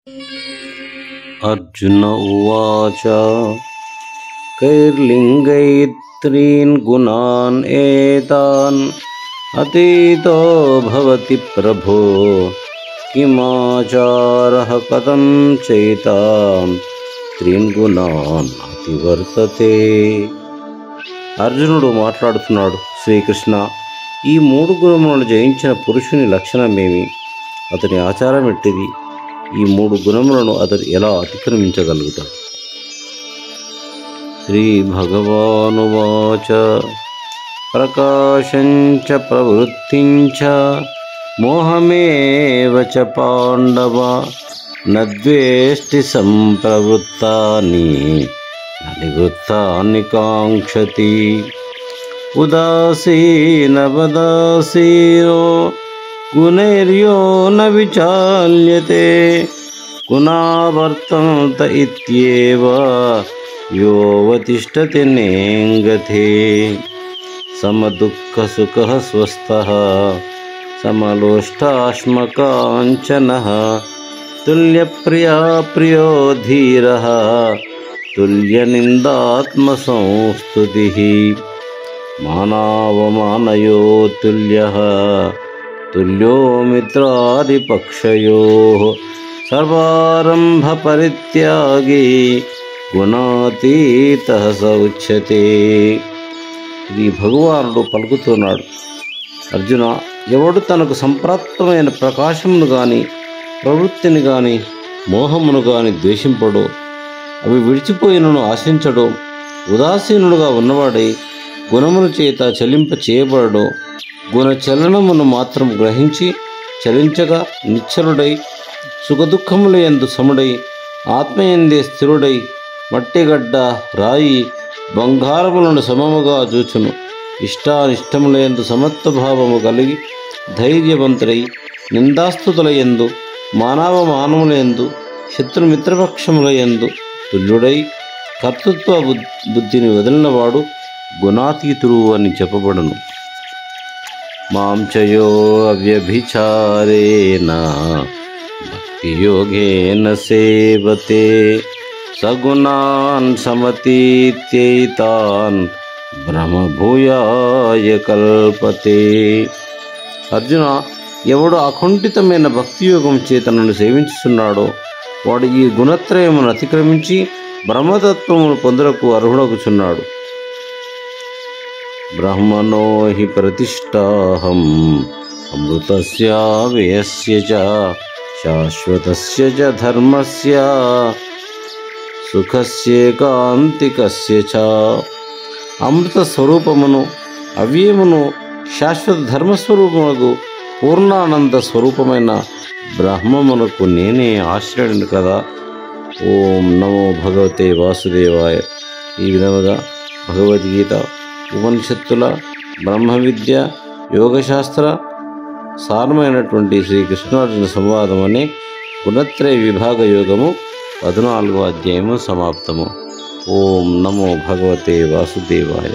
अर्जुन उवाच कैर्लिङ्गैत्रीन् गुणान् एतान् अतीतो भवति प्रभो किमाचारः कथं चैतान् त्रीन् गुणान् అతివర్తతే. అర్జునుడు మాట్లాడుతున్నాడు, శ్రీకృష్ణ, ఈ 3 గుణములను జయించిన పురుషుని లక్షణమేమి? అతని ఆచారం ఎట్టిది? ఈ 3 గుణములను అతడు ఎలా అతిక్రమించగలుగుతాడు? శ్రీ భగవానువాచ ప్రకాశంచ ప్రవృత్తించ మోహమేవ చ పాండవ నద్వేష్టి సంప్రవృత్తాని నివృత్తాని కాంక్షతి ఉదాసీనవదాసీనో గుణైర్యో న విచాల్యతే గుణావర్తంత ఇత్యేవ యోవతిష్టతి నేంగతే సమదుఃఖసుఖః స్వస్థః సమలోష్టాశ్మకాంచనః తుల్యప్రియా ప్రియో ధీరః తుల్యనిందాత్మసంస్తుతిః మానావమానయో తుల్యః తుల్యో మిత్రాదిపక్షయోః సర్వారంభ పరిత్యాగి గుణాతీతః స ఉచ్యతే. ఇది భగవానుడు పలుకుతున్నాడు, అర్జున, ఎవడు తనకు సంప్రాప్తమైన ప్రకాశమును గాని ప్రవృత్తిని గాని మోహమును గాని ద్వేషింపడో, అవి విడిచిపోయినను ఆశించడో, ఉదాసీనుడుగా ఉన్నవాడై గుణముల చేత చలింప చేయబడడో, గుణ చలనమును మాత్రం గ్రహించి చలించగా నిశ్చలుడై సుఖదుఖముల యందు సముడై ఆత్మయందే స్థిరుడై మట్టిగడ్డ రాయి బంగారములను సమముగా చూచును, ఇష్టానిష్టముల యందు సమత్వభావము కలిగి ధైర్యవంతుడై నిందాస్తుతుల యందు మానవమానముల యందు శత్రుమిత్రపక్షముల యందు తుల్యుడై కర్తృత్వ బుద్ధిని వదిలినవాడు గుణాతీతుడు అని చెప్పబడును. మాంచయో అవ్యభిచారేణ భక్తియోగేన సేవతే సగుణాన్ సమతీత్యైతాన్ బ్రహ్మభూయాయ కల్పతే. అర్జున, ఎవడు అకుంఠితమైన భక్తియోగం చేత నన్ను సేవించుతున్నాడో వాడు ఈ గుణత్రయమును అతిక్రమించి బ్రహ్మతత్వమును పొందుటకు అర్హుడగుచున్నాడు. బ్రహ్మణో హి ప్రతిష్టాహం అమృతస్య వ్యయస్య చ శాశ్వతస్య చ ధర్మస్య సుఖస్యేకాంతికస్య చ. అమృత స్వరూపమును అవ్యయమును శాశ్వత ధర్మస్వరూపమునకు పూర్ణానంద స్వరూపమైన బ్రహ్మమునకు నేనే ఆశ్రయుడు కదా. ఓం నమో భగవతే వాసుదేవాయ. ఈ విధముగా భగవద్గీత, ఉపనిషత్తుల, బ్రహ్మ విద్య, యోగశాస్త్ర సారమైనటువంటి శ్రీకృష్ణార్జున సంవాదం అనే గుణత్రయ విభాగ యోగము 14వ అధ్యాయము సమాప్తము. ఓం నమో భగవతే వాసుదేవాయ.